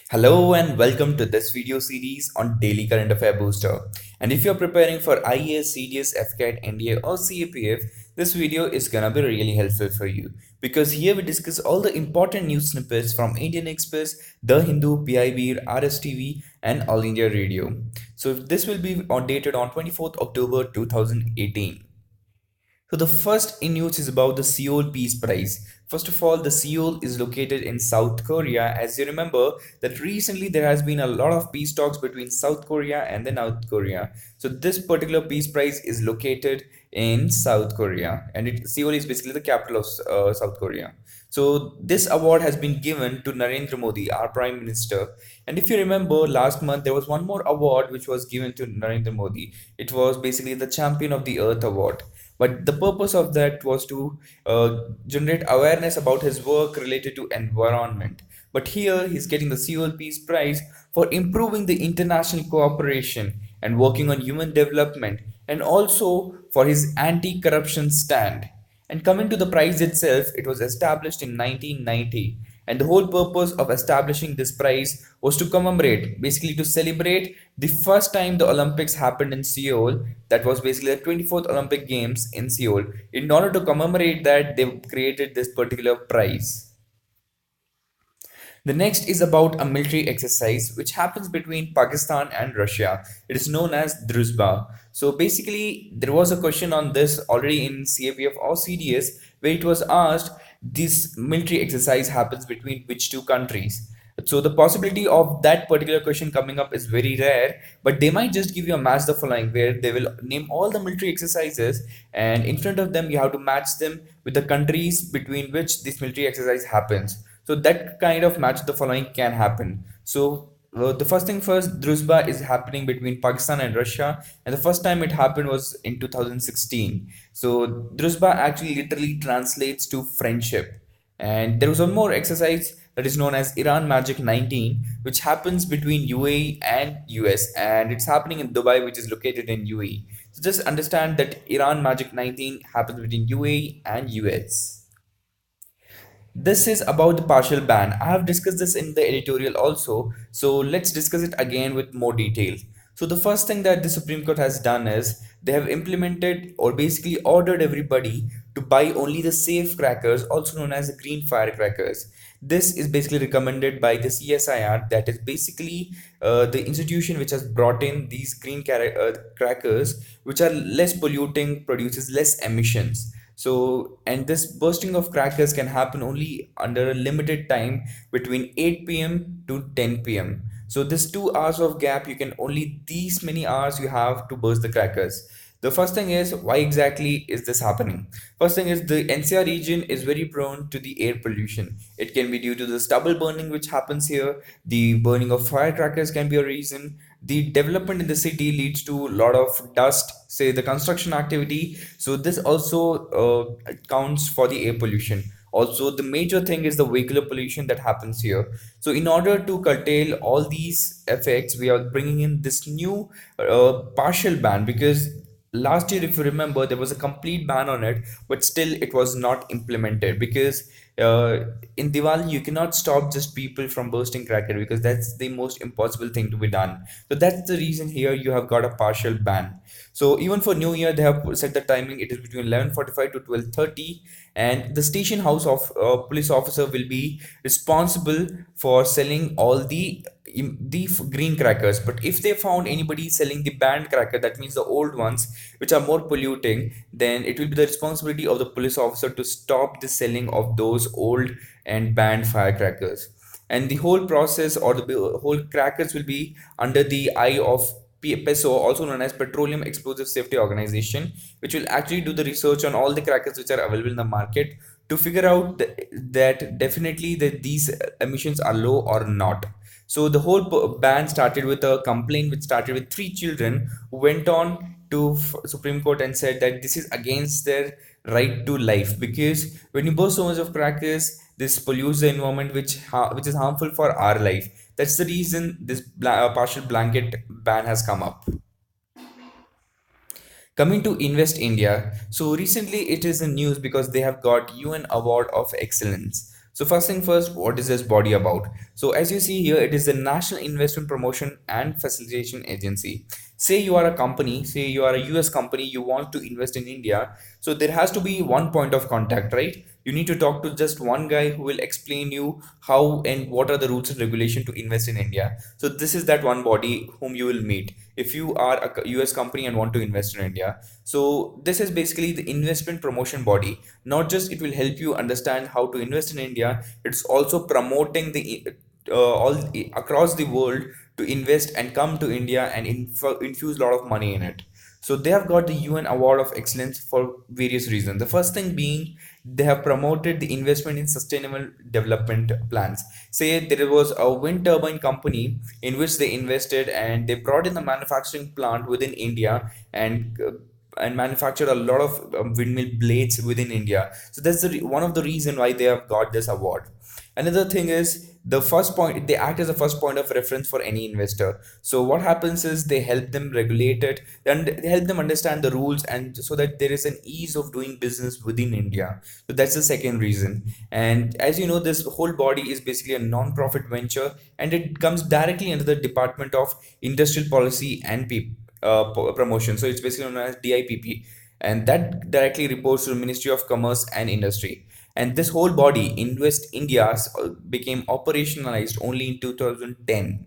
Hello and welcome to this video series on Daily Current Affair Booster. And if you're preparing for IAS, CDS, FCAT, NDA or CAPF, this video is gonna be really helpful for you because here we discuss all the important news snippets from Indian Express, The Hindu, PIB, RSTV and All India Radio. So this will be dated on 24th October 2018. So the first in news is about the Seoul Peace Prize. First of all, the Seoul is located in South Korea. As you remember, that recently there has been a lot of peace talks between South Korea and the North Korea. So this particular peace prize is located in South Korea, and Seoul is basically the capital of South Korea. So this award has been given to Narendra Modi, our Prime Minister. And if you remember, last month there was one more award which was given to Narendra Modi. It was basically the Champion of the Earth Award. But the purpose of that was to generate awareness about his work related to environment. But here he's getting the Seoul Peace Prize for improving the international cooperation and working on human development, and also for his anti-corruption stand. And coming to the prize itself, it was established in 1990, and the whole purpose of establishing this prize was to commemorate, basically to celebrate the first time the Olympics happened in Seoul. That was basically the 24th Olympic Games in Seoul. In order to commemorate that, they created this particular prize. The next is about a military exercise which happens between Pakistan and Russia. It is known as Druzba. So basically, there was a question on this already in CAPF or CDS where it was asked this military exercise happens between which two countries. So the possibility of that particular question coming up is very rare, but they might just give you a match the following where they will name all the military exercises, and in front of them you have to match them with the countries between which this military exercise happens. So that kind of match the following can happen. So the first thing first, Druzba is happening between Pakistan and Russia, and the first time it happened was in 2016. So Druzba actually literally translates to friendship. And there was one more exercise that is known as Iran Magic 19, which happens between UAE and US, and it's happening in Dubai, which is located in UAE. So just understand that Iran Magic 19 happens between UAE and US. This is about the partial ban. I have discussed this in the editorial also, so let's discuss it again with more detail. So the first thing that the Supreme Court has done is they have implemented or basically ordered everybody to buy only the safe crackers, also known as the green firecrackers. This is basically recommended by the CSIR, that is basically the institution which has brought in these crackers, which are less polluting, produces less emissions. So, and this bursting of crackers can happen only under a limited time between 8 p.m. to 10 p.m. So this 2 hours of gap, you can only these many hours you have to burst the crackers. The first thing is, why exactly is this happening? First thing is, the NCR region is very prone to the air pollution. It can be due to the stubble burning which happens here. The burning of firecrackers can be a reason. The development in the city leads to a lot of dust, say the construction activity. So this also counts for the air pollution. Also, the major thing is the vehicular pollution that happens here. So in order to curtail all these effects, we are bringing in this new partial ban, because last year, if you remember, there was a complete ban on it, but still it was not implemented because in Diwali you cannot stop just people from bursting cracker, because that's the most impossible thing to be done. So that's the reason here you have got a partial ban. So even for New Year, they have set the timing. It is between 11:45 to 12:30, and the station house of police officer will be responsible for selling all the green crackers. But if they found anybody selling the banned cracker, that means the old ones which are more polluting, then it will be the responsibility of the police officer to stop the selling of those old and banned firecrackers. And the whole process, or the whole crackers, will be under the eye of PESO, also known as Petroleum Explosive Safety Organization, which will actually do the research on all the crackers which are available in the market to figure out that definitely that these emissions are low or not. So the whole ban started with a complaint which started with three children who went on to Supreme Court and said that this is against their right to life, because when you burst so much of crackers, this pollutes the environment, which is harmful for our life. That's the reason this partial blanket ban has come up. Coming to Invest India, so recently it is in news because they have got UN Award of Excellence. So first thing first, what is this body about? So as you see here, it is the National Investment Promotion and Facilitation Agency. Say you are a company, say you are a US company, you want to invest in India. So there has to be one point of contact, right? You need to talk to just one guy who will explain you how and what are the rules and regulation to invest in India. So this is that one body whom you will meet if you are a US company and want to invest in India. So this is basically the investment promotion body. Not just it will help you understand how to invest in India, it's also promoting the all across the world to invest and come to India and infuse a lot of money in it. So they have got the UN Award of Excellence for various reasons. The first thing being they have promoted the investment in sustainable development plans. Say there was a wind turbine company in which they invested and they brought in the manufacturing plant within India and manufactured a lot of windmill blades within India. So that's one of the reason why they have got this award. Another thing is the first point, they act as a first point of reference for any investor. So what happens is they help them regulate it and they help them understand the rules and so that there is an ease of doing business within India. So that's the second reason. And as you know, this whole body is basically a non-profit venture and it comes directly under the Department of Industrial Policy and Promotion. So it's basically known as DIPP, and that directly reports to the Ministry of Commerce and Industry. And this whole body, Invest India, became operationalized only in 2010.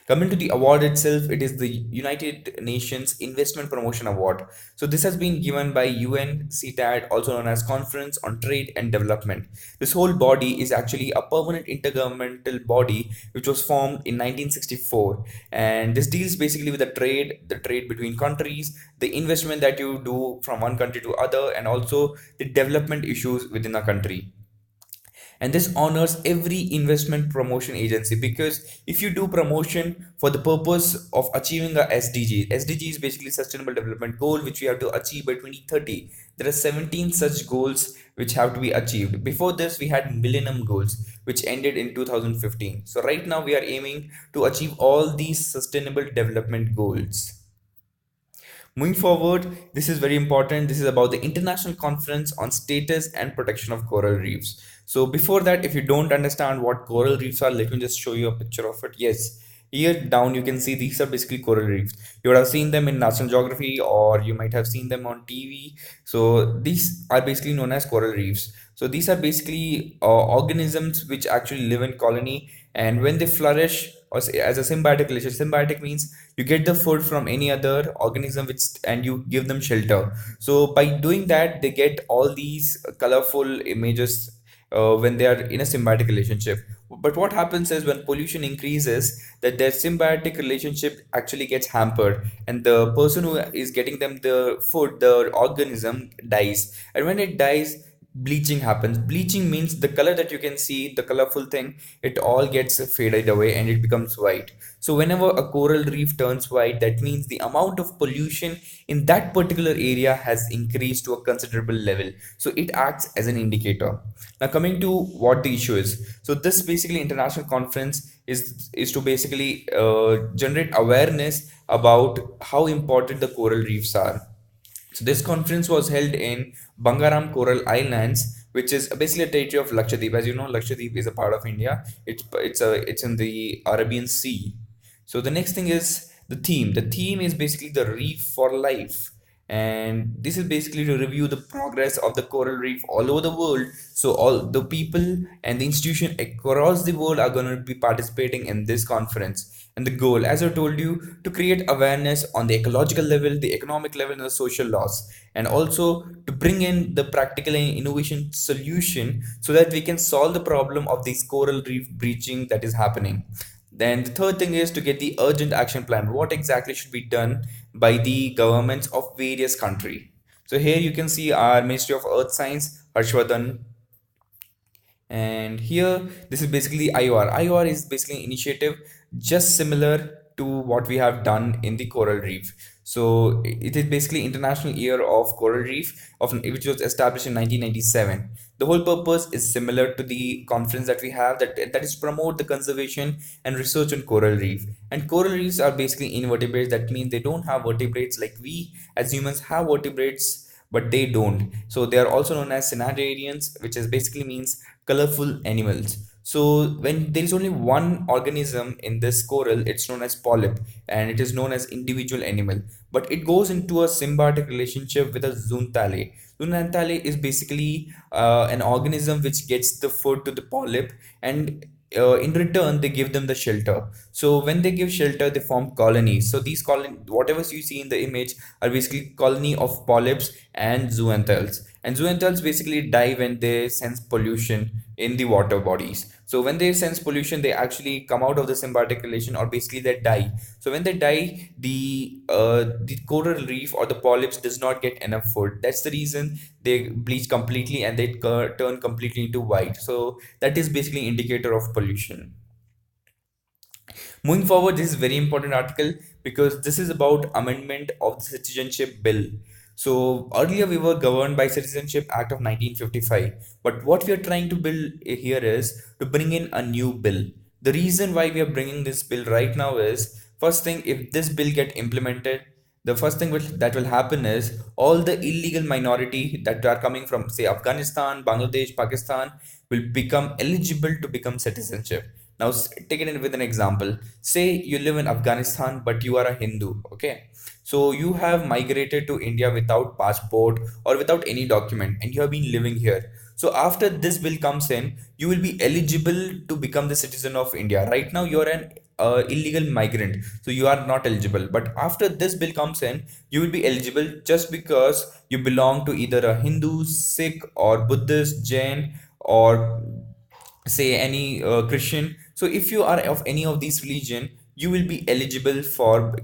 Coming to the award itself, it is the United Nations Investment Promotion Award. So this has been given by UN CTAD, also known as Conference on Trade and Development. This whole body is actually a permanent intergovernmental body which was formed in 1964, and this deals basically with the trade between countries, the investment that you do from one country to other, and also the development issues within a country. And this honors every investment promotion agency, because if you do promotion for the purpose of achieving a SDG is basically sustainable development goal which we have to achieve by 2030. There are 17 such goals which have to be achieved. Before this we had millennium goals which ended in 2015. So right now we are aiming to achieve all these sustainable development goals. Moving forward, this is very important. This is about the International Conference on Status and Protection of Coral Reefs. So before that, if you don't understand what coral reefs are, let me just show you a picture of it. Yes, here down you can see these are basically coral reefs. You would have seen them in National Geography or you might have seen them on TV. So these are basically known as coral reefs. So these are basically organisms which actually live in colony, and when they flourish or as a symbiotic relationship, symbiotic means you get the food from any other organism which and you give them shelter. So by doing that they get all these colorful images when they are in a symbiotic relationship. But what happens is when pollution increases, that their symbiotic relationship actually gets hampered, and the person who is getting them the food, the organism dies. And when it dies, bleaching happens. Bleaching means the color that you can see, the colorful thing, it all gets faded away and it becomes white. So whenever a coral reef turns white, that means the amount of pollution in that particular area has increased to a considerable level. So it acts as an indicator. Now coming to what the issue is. So this basically international conference is to basically generate awareness about how important the coral reefs are. So this conference was held in Bangaram Coral Islands, which is basically a territory of Lakshadweep. As you know, Lakshadweep is a part of India. It's in the Arabian Sea. So the next thing is the theme. The theme is basically the reef for life, and this is basically to review the progress of the coral reef all over the world. So all the people and the institution across the world are going to be participating in this conference, and the goal, as I told you, to create awareness on the ecological level, the economic level, and the social loss, and also to bring in the practical and innovation solution so that we can solve the problem of this coral reef breaching that is happening. Then the third thing is to get the urgent action plan. What exactly should be done by the governments of various country? So here you can see our Ministry of Earth Science, Harshvardhan, and here this is basically IOR. IOR is basically an initiative just similar to what we have done in the coral reef. So it is basically International Year of Coral Reef, which was established in 1997. The whole purpose is similar to the conference that we have, that is to promote the conservation and research on coral reef. And coral reefs are basically invertebrates. That means they don't have vertebrates like we as humans have vertebrates, but they don't. So they are also known as cnidarians, which is basically means colorful animals. So when there is only one organism in this coral, it's known as polyp, and it is known as individual animal. But it goes into a symbiotic relationship with a zooxanthellae. Zooxanthellae is basically an organism which gets the food to the polyp, and in return they give them the shelter. So when they give shelter, they form colonies. So these colony, whatever you see in the image, are basically colony of polyps and zooxanthellae. And zooxanthellae basically die when they sense pollution in the water bodies. So when they sense pollution, they actually come out of the symbiotic relation, or basically they die. So when they die, the coral reef or the polyps does not get enough food. That's the reason they bleach completely, and they turn completely into white. So that is basically indicator of pollution. Moving forward, this is very important article because this is about amendment of the Citizenship Bill. So earlier we were governed by Citizenship Act of 1955, but what we are trying to build here is to bring in a new bill. The reason why we are bringing this bill right now is, first thing, if this bill get implemented, the first thing that will happen is all the illegal minority that are coming from, say, Afghanistan, Bangladesh, Pakistan, will become eligible to become citizenship. Now, take it in with an example. Say you live in Afghanistan, but you are a Hindu. Okay, so you have migrated to India without passport or without any document, and you have been living here. So after this bill comes in, you will be eligible to become the citizen of India. Right now, you are an illegal migrant, so you are not eligible. But after this bill comes in, you will be eligible just because you belong to either a Hindu, Sikh, or Buddhist, Jain, or say any Christian. So if you are of any of these religion, you will be eligible for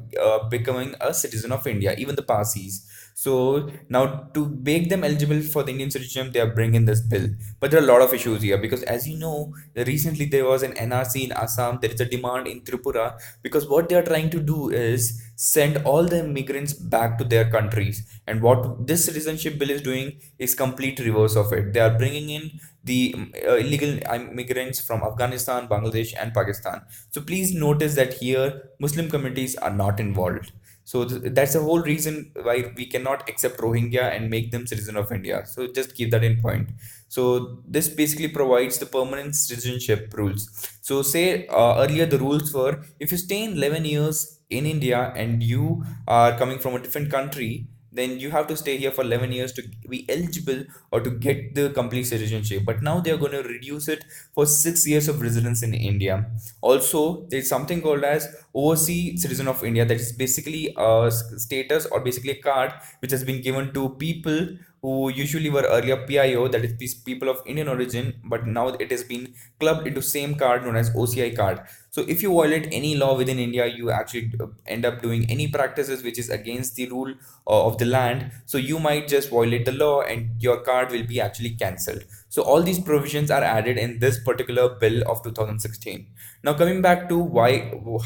becoming a citizen of India, even the Parsis. So now to make them eligible for the Indian citizenship, they are bringing this bill. But there are a lot of issues here because, as you know, recently there was an NRC in Assam. There is a demand in Tripura because what they are trying to do is send all the immigrants back to their countries. And what this citizenship bill is doing is complete reverse of it. They are bringing in the illegal immigrants from Afghanistan, Bangladesh, and Pakistan. So please notice that here Muslim communities are not involved. So that's the whole reason why we cannot accept Rohingya and make them citizen of India. So just keep that in point. So this basically provides the permanent citizenship rules. So say earlier the rules were, if you stay in 11 years in India and you are coming from a different country, then you have to stay here for 11 years to be eligible or to get the complete citizenship. But now they are going to reduce it for 6 years of residence in India. Also, there is something called as overseas citizen of India, that is basically a status or basically a card which has been given to people who usually were earlier PIO, that is these people of Indian origin, but now it has been clubbed into same card known as OCI card. So if you violate any law within India, you actually end up doing any practices which is against the rule of the land. So you might just violate the law and your card will be actually cancelled. So all these provisions are added in this particular bill of 2016. Now coming back to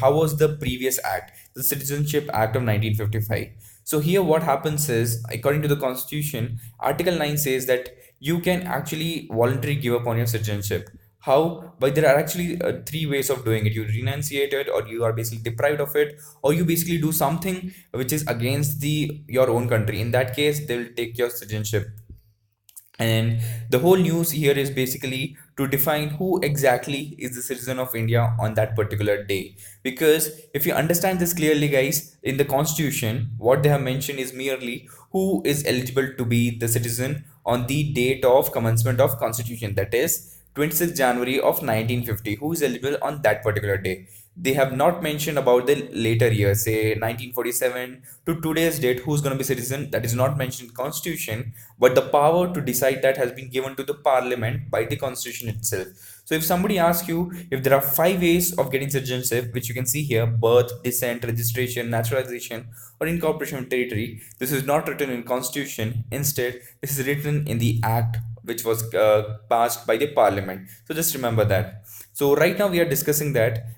how was the previous act, the Citizenship Act of 1955. So here what happens is, according to the Constitution, Article 9 says that you can actually voluntarily give up on your citizenship. How? But there are actually three ways of doing it. You renunciate it, or you are basically deprived of it, or you basically do something which is against the your own country. In that case, they will take your citizenship. And the whole news here is basically to define who exactly is the citizen of India on that particular day. Because if you understand this clearly, guys, in the Constitution, what they have mentioned is merely who is eligible to be the citizen on the date of commencement of Constitution, that is 26th January of 1950. Who is eligible on that particular day? They have not mentioned about the later years, say 1947 to today's date, who's going to be citizen. That is not mentioned in Constitution, but the power to decide that has been given to the Parliament by the Constitution itself. So if somebody asks you if there are 5 ways of getting citizenship, which you can see here: birth, descent, registration, naturalization, or incorporation of territory, this is not written in Constitution. Instead, this is written in the Act which was passed by the Parliament. So just remember that. So right now we are discussing that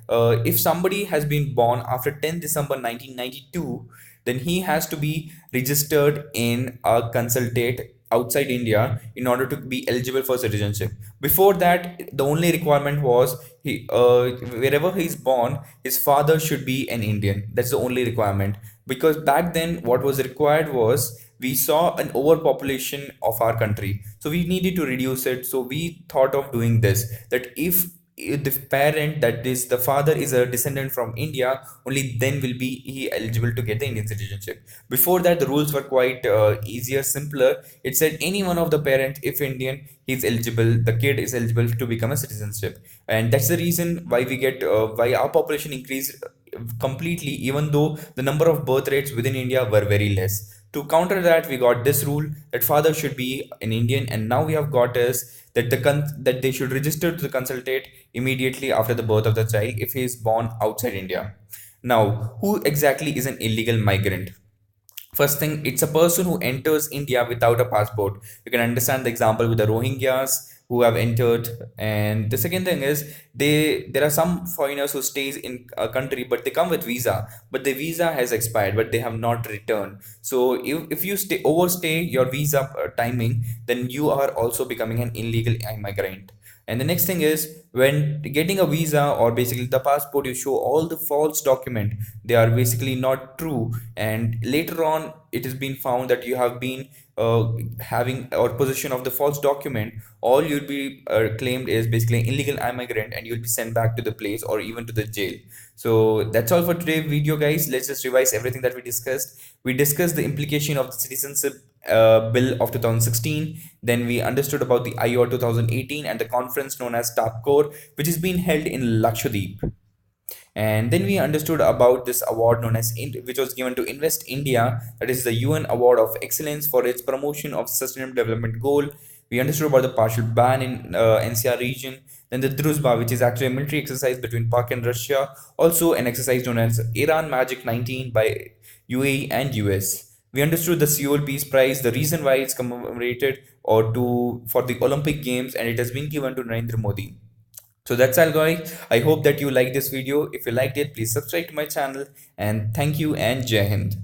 if somebody has been born after 10 December 1992, then he has to be registered in a consulate outside India in order to be eligible for citizenship. Before that, the only requirement was wherever he is born, his father should be an Indian. That's the only requirement. Because back then, what was required was we saw an overpopulation of our country, so we needed to reduce it. So we thought of doing this, that if the parent, that is the father, is a descendant from India, only then will be he eligible to get the Indian citizenship. Before that, the rules were quite easier, simpler. It said any one of the parent, if Indian, he is eligible, the kid is eligible to become a citizenship. And that's the reason why we get why our population increased completely, even though the number of birth rates within India were very less. To counter that, we got this rule that father should be an Indian, and now we have got is that that they should register to the consulate immediately after the birth of the child if he is born outside India. Now, who exactly is an illegal migrant? First thing, it's a person who enters India without a passport. You can understand the example with the Rohingyas who have entered. And the second thing is, there are some foreigners who stays in a country but they come with visa, but the visa has expired but they have not returned. So if you overstay your visa timing, then you are also becoming an illegal immigrant. And the next thing is, when getting a visa or basically the passport, you show all the false document. They are basically not true. And later on, it has been found that you have been having or possession of the false document. All you'll be claimed is basically illegal immigrant, and you'll be sent back to the place or even to the jail. So that's all for today's video, guys. Let's just revise everything that we discussed. We discussed the implication of the Citizenship Bill of 2016. Then we understood about the IOR 2018 and the conference known as TAPCOR, which is being held in Lakshadweep. And then we understood about this award known as which was given to Invest India, that is the UN Award of Excellence for its promotion of Sustainable Development Goal. We understood about the partial ban in NCR region. Then the Druzba, which is actually a military exercise between Pak and Russia, also an exercise known as Iran Magic 19 by UAE and US. We understood the Seoul Peace Prize, the reason why it's commemorated or to for the Olympic Games, and it has been given to Narendra Modi. So that's all, guys. I hope that you like this video. If you liked it, please subscribe to my channel, and thank you and Jai Hind.